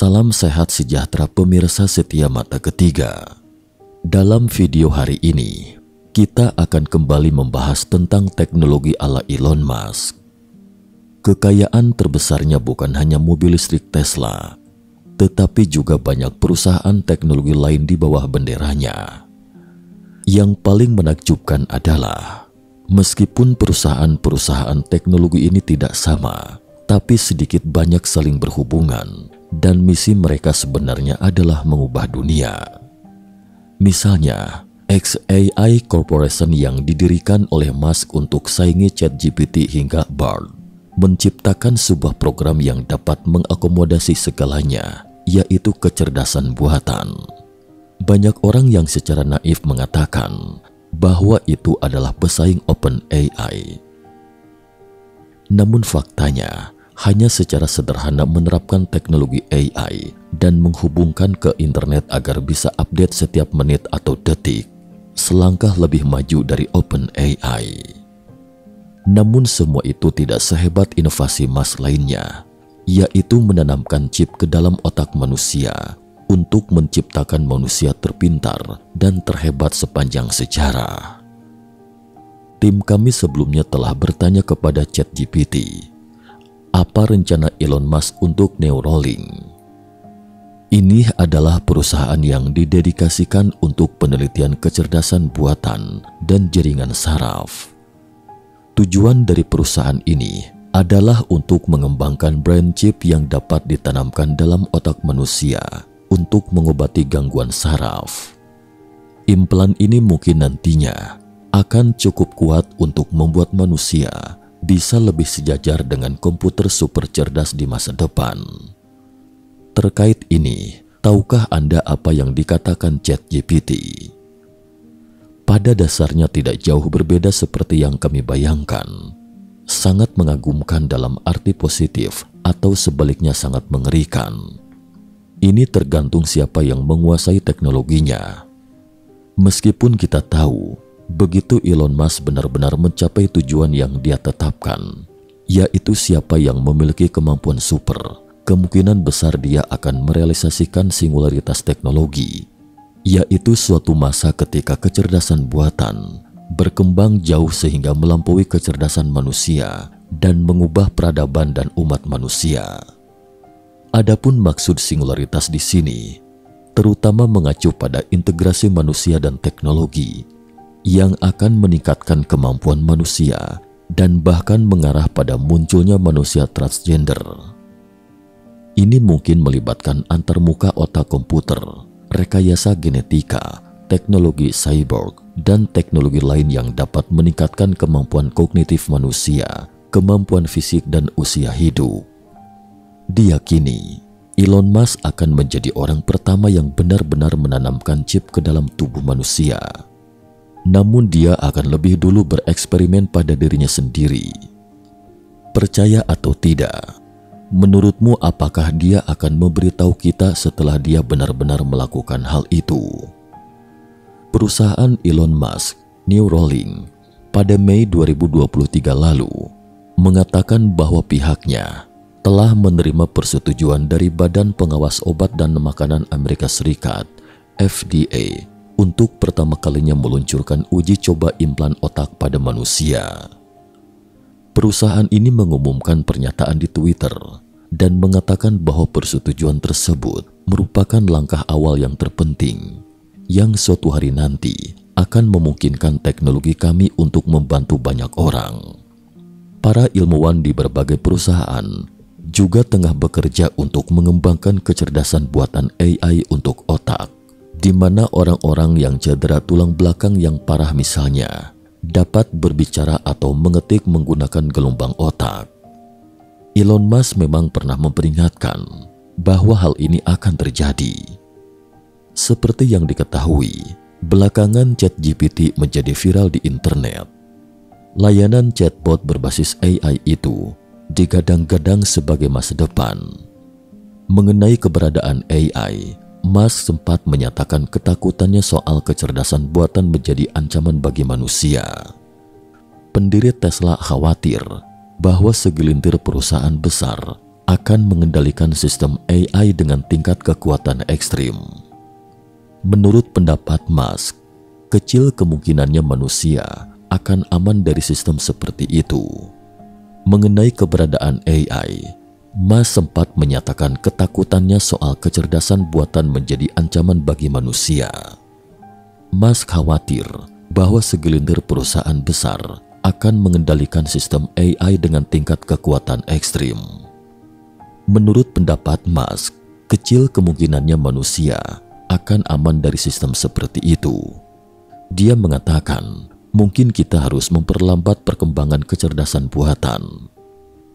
Salam sehat sejahtera pemirsa setia Mata Ketiga. Dalam video hari ini, kita akan kembali membahas tentang teknologi ala Elon Musk. Kekayaan terbesarnya bukan hanya mobil listrik Tesla, tetapi juga banyak perusahaan teknologi lain di bawah benderanya. Yang paling menakjubkan adalah, meskipun perusahaan-perusahaan teknologi ini tidak sama, tapi sedikit banyak saling berhubungan, dan misi mereka sebenarnya adalah mengubah dunia. Misalnya, xAI Corporation yang didirikan oleh Musk untuk saingi ChatGPT hingga Bard, menciptakan sebuah program yang dapat mengakomodasi segalanya, yaitu kecerdasan buatan. Banyak orang yang secara naif mengatakan bahwa itu adalah pesaing OpenAI. Namun faktanya, hanya secara sederhana menerapkan teknologi AI dan menghubungkan ke internet agar bisa update setiap menit atau detik, selangkah lebih maju dari OpenAI. Namun semua itu tidak sehebat inovasi Musk lainnya, yaitu menanamkan chip ke dalam otak manusia untuk menciptakan manusia terpintar dan terhebat sepanjang sejarah. Tim kami sebelumnya telah bertanya kepada ChatGPT, apa rencana Elon Musk untuk Neuralink? Ini adalah perusahaan yang didedikasikan untuk penelitian kecerdasan buatan dan jaringan saraf. Tujuan dari perusahaan ini adalah untuk mengembangkan brain chip yang dapat ditanamkan dalam otak manusia untuk mengobati gangguan saraf. Implan ini mungkin nantinya akan cukup kuat untuk membuat manusia bisa lebih sejajar dengan komputer super cerdas di masa depan. Terkait ini, tahukah Anda apa yang dikatakan ChatGPT? Pada dasarnya tidak jauh berbeda seperti yang kami bayangkan. Sangat mengagumkan dalam arti positif atau sebaliknya sangat mengerikan. Ini tergantung siapa yang menguasai teknologinya. Meskipun kita tahu, begitu Elon Musk benar-benar mencapai tujuan yang dia tetapkan, yaitu siapa yang memiliki kemampuan super, kemungkinan besar dia akan merealisasikan singularitas teknologi, yaitu suatu masa ketika kecerdasan buatan berkembang jauh sehingga melampaui kecerdasan manusia dan mengubah peradaban dan umat manusia. Adapun maksud singularitas di sini, terutama mengacu pada integrasi manusia dan teknologi, yang akan meningkatkan kemampuan manusia dan bahkan mengarah pada munculnya manusia transgender. Ini mungkin melibatkan antarmuka otak komputer, rekayasa genetika, teknologi cyborg, dan teknologi lain yang dapat meningkatkan kemampuan kognitif manusia, kemampuan fisik, dan usia hidup. Diyakini, Elon Musk akan menjadi orang pertama yang benar-benar menanamkan chip ke dalam tubuh manusia. Namun dia akan lebih dulu bereksperimen pada dirinya sendiri. Percaya atau tidak, menurutmu apakah dia akan memberitahu kita setelah dia benar-benar melakukan hal itu? Perusahaan Elon Musk, Neuralink, pada Mei 2023 lalu, mengatakan bahwa pihaknya telah menerima persetujuan dari Badan Pengawas Obat dan Makanan Amerika Serikat, FDA, untuk pertama kalinya meluncurkan uji coba implan otak pada manusia. Perusahaan ini mengumumkan pernyataan di Twitter dan mengatakan bahwa persetujuan tersebut merupakan langkah awal yang terpenting yang suatu hari nanti akan memungkinkan teknologi kami untuk membantu banyak orang. Para ilmuwan di berbagai perusahaan juga tengah bekerja untuk mengembangkan kecerdasan buatan AI untuk otak, di mana orang-orang yang cedera tulang belakang yang parah misalnya dapat berbicara atau mengetik menggunakan gelombang otak. Elon Musk memang pernah memperingatkan bahwa hal ini akan terjadi. Seperti yang diketahui, belakangan ChatGPT menjadi viral di internet. Layanan chatbot berbasis AI itu digadang-gadang sebagai masa depan. Mengenai keberadaan AI, Musk sempat menyatakan ketakutannya soal kecerdasan buatan menjadi ancaman bagi manusia. Pendiri Tesla khawatir bahwa segelintir perusahaan besar akan mengendalikan sistem AI dengan tingkat kekuatan ekstrim. Menurut pendapat Musk, kecil kemungkinannya manusia akan aman dari sistem seperti itu. Mengenai keberadaan AI, Musk sempat menyatakan ketakutannya soal kecerdasan buatan menjadi ancaman bagi manusia. Musk khawatir bahwa segelintir perusahaan besar akan mengendalikan sistem AI dengan tingkat kekuatan ekstrim. Menurut pendapat Musk, kecil kemungkinannya manusia akan aman dari sistem seperti itu. Dia mengatakan, mungkin kita harus memperlambat perkembangan kecerdasan buatan.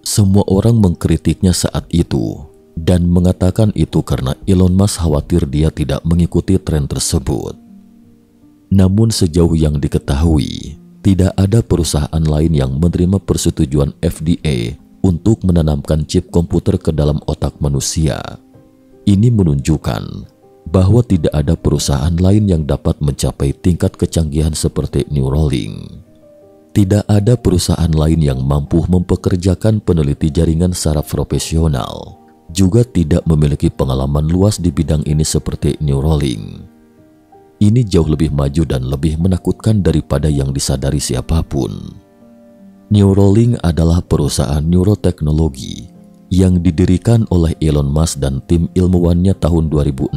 Semua orang mengkritiknya saat itu dan mengatakan itu karena Elon Musk khawatir dia tidak mengikuti tren tersebut. Namun sejauh yang diketahui, tidak ada perusahaan lain yang menerima persetujuan FDA untuk menanamkan chip komputer ke dalam otak manusia. Ini menunjukkan bahwa tidak ada perusahaan lain yang dapat mencapai tingkat kecanggihan seperti Neuralink. Tidak ada perusahaan lain yang mampu mempekerjakan peneliti jaringan secara profesional, juga tidak memiliki pengalaman luas di bidang ini seperti Neuralink. Ini jauh lebih maju dan lebih menakutkan daripada yang disadari siapapun. Neuralink adalah perusahaan neuroteknologi yang didirikan oleh Elon Musk dan tim ilmuwannya tahun 2016.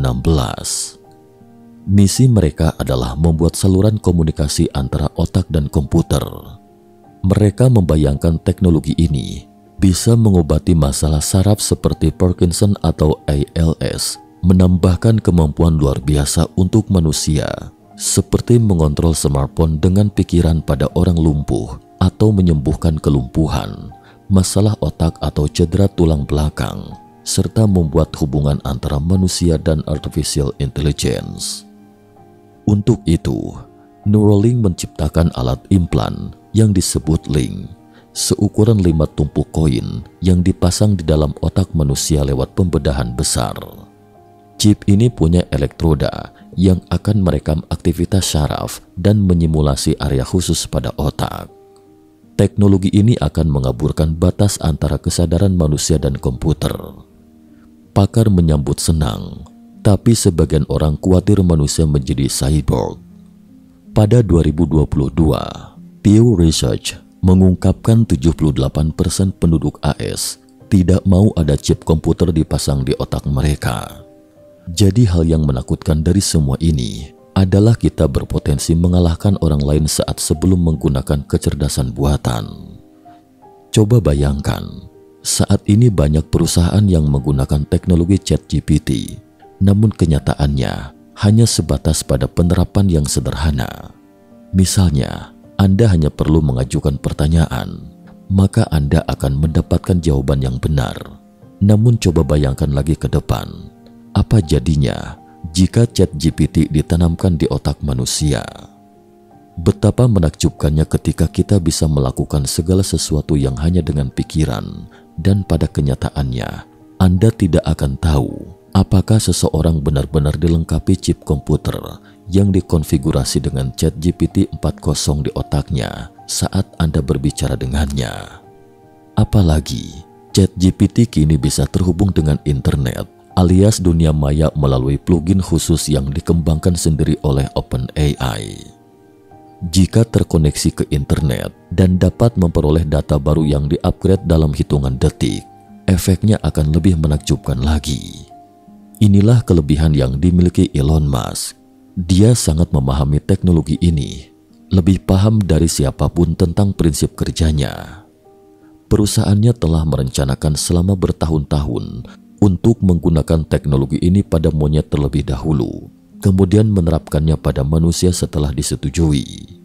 Misi mereka adalah membuat saluran komunikasi antara otak dan komputer. Mereka membayangkan teknologi ini bisa mengobati masalah saraf seperti Parkinson atau ALS, menambahkan kemampuan luar biasa untuk manusia, seperti mengontrol smartphone dengan pikiran pada orang lumpuh atau menyembuhkan kelumpuhan, masalah otak atau cedera tulang belakang, serta membuat hubungan antara manusia dan artificial intelligence. Untuk itu, Neuralink menciptakan alat implan yang disebut Link, seukuran 5 tumpuk koin yang dipasang di dalam otak manusia lewat pembedahan besar. Chip ini punya elektroda yang akan merekam aktivitas syaraf dan menyimulasi area khusus pada otak. Teknologi ini akan mengaburkan batas antara kesadaran manusia dan komputer. Pakar menyambut senang, tapi sebagian orang khawatir manusia menjadi cyborg. Pada 2022, Pew Research mengungkapkan 78% penduduk AS tidak mau ada chip komputer dipasang di otak mereka. Jadi hal yang menakutkan dari semua ini adalah kita berpotensi mengalahkan orang lain saat sebelum menggunakan kecerdasan buatan. Coba bayangkan, saat ini banyak perusahaan yang menggunakan teknologi ChatGPT, namun kenyataannya hanya sebatas pada penerapan yang sederhana. Misalnya, Anda hanya perlu mengajukan pertanyaan, maka Anda akan mendapatkan jawaban yang benar. Namun coba bayangkan lagi ke depan, apa jadinya jika ChatGPT ditanamkan di otak manusia? Betapa menakjubkannya ketika kita bisa melakukan segala sesuatu yang hanya dengan pikiran, dan pada kenyataannya, Anda tidak akan tahu apakah seseorang benar-benar dilengkapi chip komputer yang dikonfigurasi dengan ChatGPT 4.0 di otaknya saat Anda berbicara dengannya. Apalagi, ChatGPT kini bisa terhubung dengan internet alias dunia maya melalui plugin khusus yang dikembangkan sendiri oleh OpenAI. Jika terkoneksi ke internet dan dapat memperoleh data baru yang di-upgrade dalam hitungan detik, efeknya akan lebih menakjubkan lagi. Inilah kelebihan yang dimiliki Elon Musk. Dia sangat memahami teknologi ini, lebih paham dari siapapun tentang prinsip kerjanya. Perusahaannya telah merencanakan selama bertahun-tahun untuk menggunakan teknologi ini pada monyet terlebih dahulu, kemudian menerapkannya pada manusia setelah disetujui.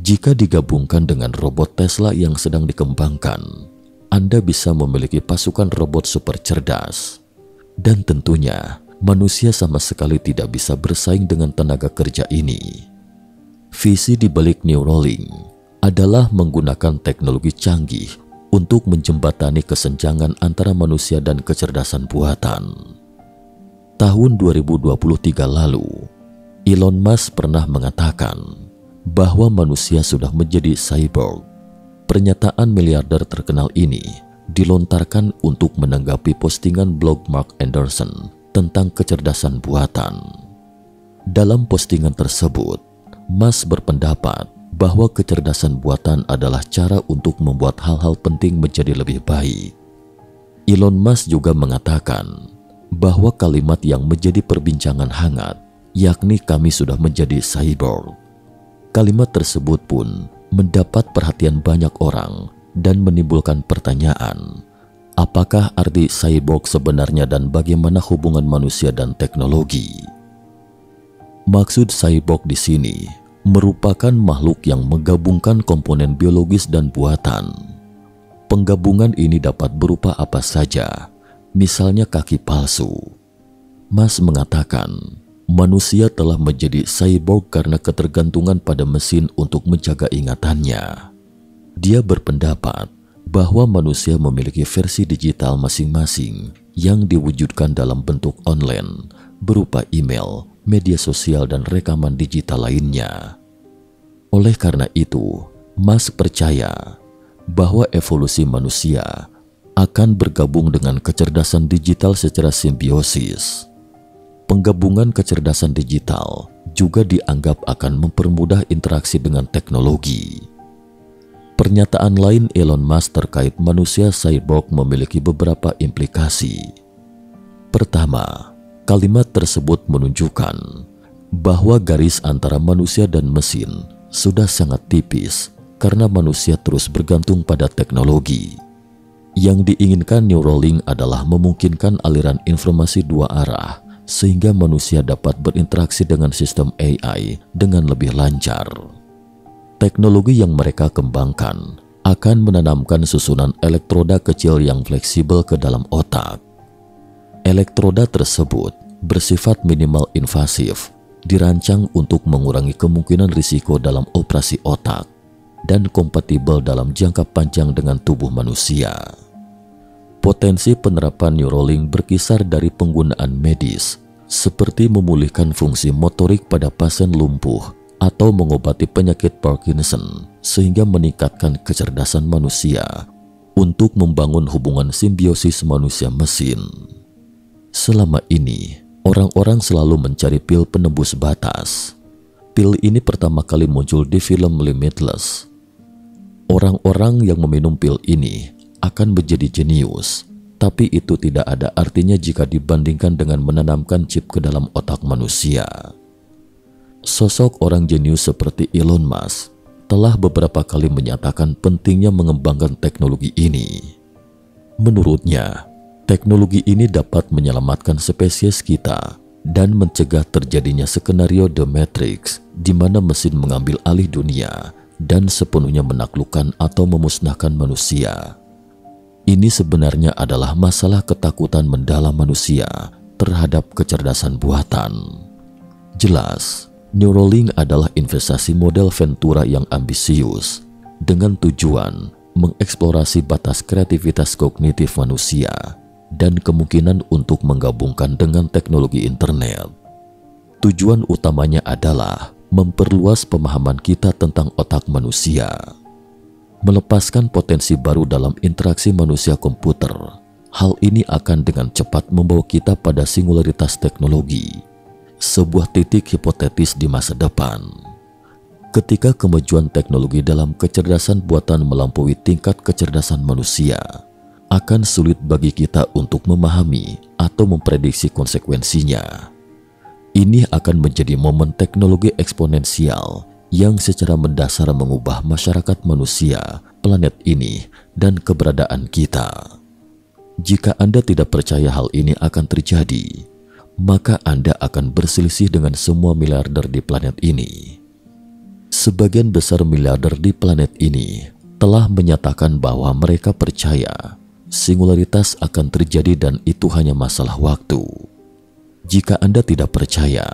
Jika digabungkan dengan robot Tesla yang sedang dikembangkan, Anda bisa memiliki pasukan robot super cerdas. Dan tentunya, manusia sama sekali tidak bisa bersaing dengan tenaga kerja ini. Visi di balik Neuralink adalah menggunakan teknologi canggih untuk menjembatani kesenjangan antara manusia dan kecerdasan buatan. Tahun 2023 lalu, Elon Musk pernah mengatakan bahwa manusia sudah menjadi cyborg. Pernyataan miliarder terkenal ini dilontarkan untuk menanggapi postingan blog Mark Anderson tentang kecerdasan buatan. Dalam postingan tersebut, Musk berpendapat bahwa kecerdasan buatan adalah cara untuk membuat hal-hal penting menjadi lebih baik. Elon Musk juga mengatakan bahwa kalimat yang menjadi perbincangan hangat, yakni kami sudah menjadi cyborg. Kalimat tersebut pun mendapat perhatian banyak orang dan menimbulkan pertanyaan, apakah arti cyborg sebenarnya dan bagaimana hubungan manusia dan teknologi? Maksud cyborg di sini merupakan makhluk yang menggabungkan komponen biologis dan buatan. Penggabungan ini dapat berupa apa saja, misalnya kaki palsu. Musk mengatakan, manusia telah menjadi cyborg karena ketergantungan pada mesin untuk menjaga ingatannya. Dia berpendapat bahwa manusia memiliki versi digital masing-masing yang diwujudkan dalam bentuk online, berupa email, media sosial, dan rekaman digital lainnya. Oleh karena itu, Musk percaya bahwa evolusi manusia akan bergabung dengan kecerdasan digital secara simbiosis. Penggabungan kecerdasan digital juga dianggap akan mempermudah interaksi dengan teknologi. Pernyataan lain Elon Musk terkait manusia cyborg memiliki beberapa implikasi. Pertama, kalimat tersebut menunjukkan bahwa garis antara manusia dan mesin sudah sangat tipis karena manusia terus bergantung pada teknologi. Yang diinginkan Neuralink adalah memungkinkan aliran informasi dua arah sehingga manusia dapat berinteraksi dengan sistem AI dengan lebih lancar. Teknologi yang mereka kembangkan akan menanamkan susunan elektroda kecil yang fleksibel ke dalam otak. Elektroda tersebut bersifat minimal invasif, dirancang untuk mengurangi kemungkinan risiko dalam operasi otak, dan kompatibel dalam jangka panjang dengan tubuh manusia. Potensi penerapan Neuralink berkisar dari penggunaan medis, seperti memulihkan fungsi motorik pada pasien lumpuh atau mengobati penyakit Parkinson, sehingga meningkatkan kecerdasan manusia untuk membangun hubungan simbiosis manusia-mesin. Selama ini, orang-orang selalu mencari pil penembus batas. Pil ini pertama kali muncul di film Limitless. Orang-orang yang meminum pil ini akan menjadi jenius, tapi itu tidak ada artinya jika dibandingkan dengan menanamkan chip ke dalam otak manusia. Sosok orang jenius seperti Elon Musk telah beberapa kali menyatakan pentingnya mengembangkan teknologi ini. Menurutnya, teknologi ini dapat menyelamatkan spesies kita dan mencegah terjadinya skenario The Matrix, di mana mesin mengambil alih dunia dan sepenuhnya menaklukkan atau memusnahkan manusia. Ini sebenarnya adalah masalah ketakutan mendalam manusia terhadap kecerdasan buatan. Jelas, Neuralink adalah investasi model Ventura yang ambisius dengan tujuan mengeksplorasi batas kreativitas kognitif manusia dan kemungkinan untuk menggabungkan dengan teknologi internet. Tujuan utamanya adalah memperluas pemahaman kita tentang otak manusia, melepaskan potensi baru dalam interaksi manusia komputer. Hal ini akan dengan cepat membawa kita pada singularitas teknologi, sebuah titik hipotetis di masa depan. Ketika kemajuan teknologi dalam kecerdasan buatan melampaui tingkat kecerdasan manusia, akan sulit bagi kita untuk memahami atau memprediksi konsekuensinya. Ini akan menjadi momen teknologi eksponensial yang secara mendasar mengubah masyarakat manusia, planet ini, dan keberadaan kita. Jika Anda tidak percaya hal ini akan terjadi, maka Anda akan berselisih dengan semua miliarder di planet ini. Sebagian besar miliarder di planet ini telah menyatakan bahwa mereka percaya singularitas akan terjadi dan itu hanya masalah waktu. Jika Anda tidak percaya,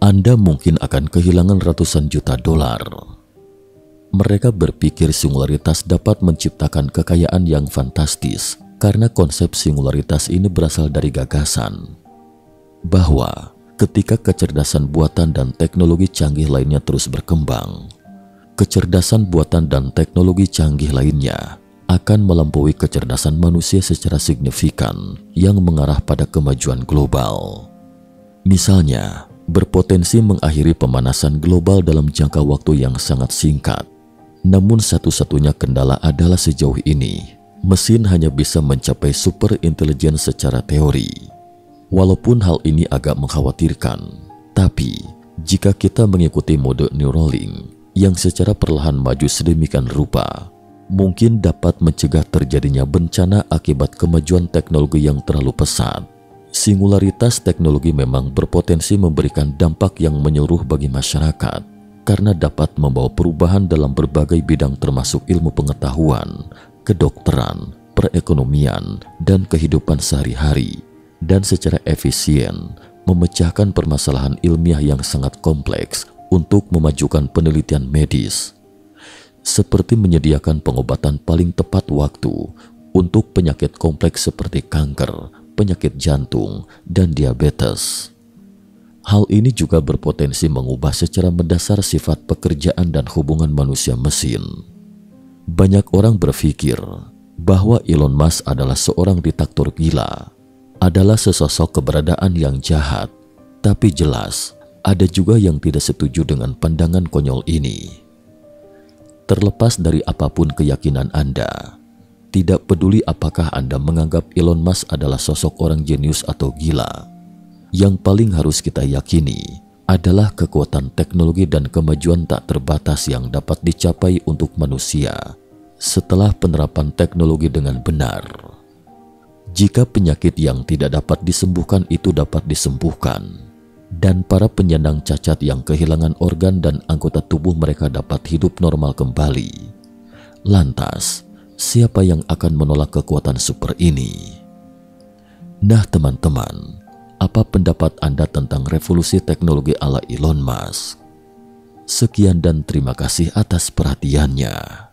Anda mungkin akan kehilangan ratusan juta dolar. Mereka berpikir singularitas dapat menciptakan kekayaan yang fantastis karena konsep singularitas ini berasal dari gagasan bahwa ketika kecerdasan buatan dan teknologi canggih lainnya terus berkembang, kecerdasan buatan dan teknologi canggih lainnya akan melampaui kecerdasan manusia secara signifikan yang mengarah pada kemajuan global. Misalnya, berpotensi mengakhiri pemanasan global dalam jangka waktu yang sangat singkat. Namun satu-satunya kendala adalah sejauh ini, mesin hanya bisa mencapai super intelijen secara teori. Walaupun hal ini agak mengkhawatirkan, tapi jika kita mengikuti mode Neuralink yang secara perlahan maju sedemikian rupa, mungkin dapat mencegah terjadinya bencana akibat kemajuan teknologi yang terlalu pesat. Singularitas teknologi memang berpotensi memberikan dampak yang menyeluruh bagi masyarakat karena dapat membawa perubahan dalam berbagai bidang termasuk ilmu pengetahuan, kedokteran, perekonomian, dan kehidupan sehari-hari, dan secara efisien memecahkan permasalahan ilmiah yang sangat kompleks untuk memajukan penelitian medis, seperti menyediakan pengobatan paling tepat waktu untuk penyakit kompleks seperti kanker, penyakit jantung, dan diabetes. Hal ini juga berpotensi mengubah secara mendasar sifat pekerjaan dan hubungan manusia mesin. Banyak orang berpikir bahwa Elon Musk adalah seorang diktator gila, adalah sesosok keberadaan yang jahat, tapi jelas ada juga yang tidak setuju dengan pandangan konyol ini. Terlepas dari apapun keyakinan Anda, tidak peduli apakah Anda menganggap Elon Musk adalah sosok orang jenius atau gila, yang paling harus kita yakini adalah kekuatan teknologi dan kemajuan tak terbatas yang dapat dicapai untuk manusia setelah penerapan teknologi dengan benar. Jika penyakit yang tidak dapat disembuhkan itu dapat disembuhkan, dan para penyandang cacat yang kehilangan organ dan anggota tubuh mereka dapat hidup normal kembali, lantas siapa yang akan menolak kekuatan super ini? Nah teman-teman, apa pendapat Anda tentang revolusi teknologi ala Elon Musk? Sekian dan terima kasih atas perhatiannya.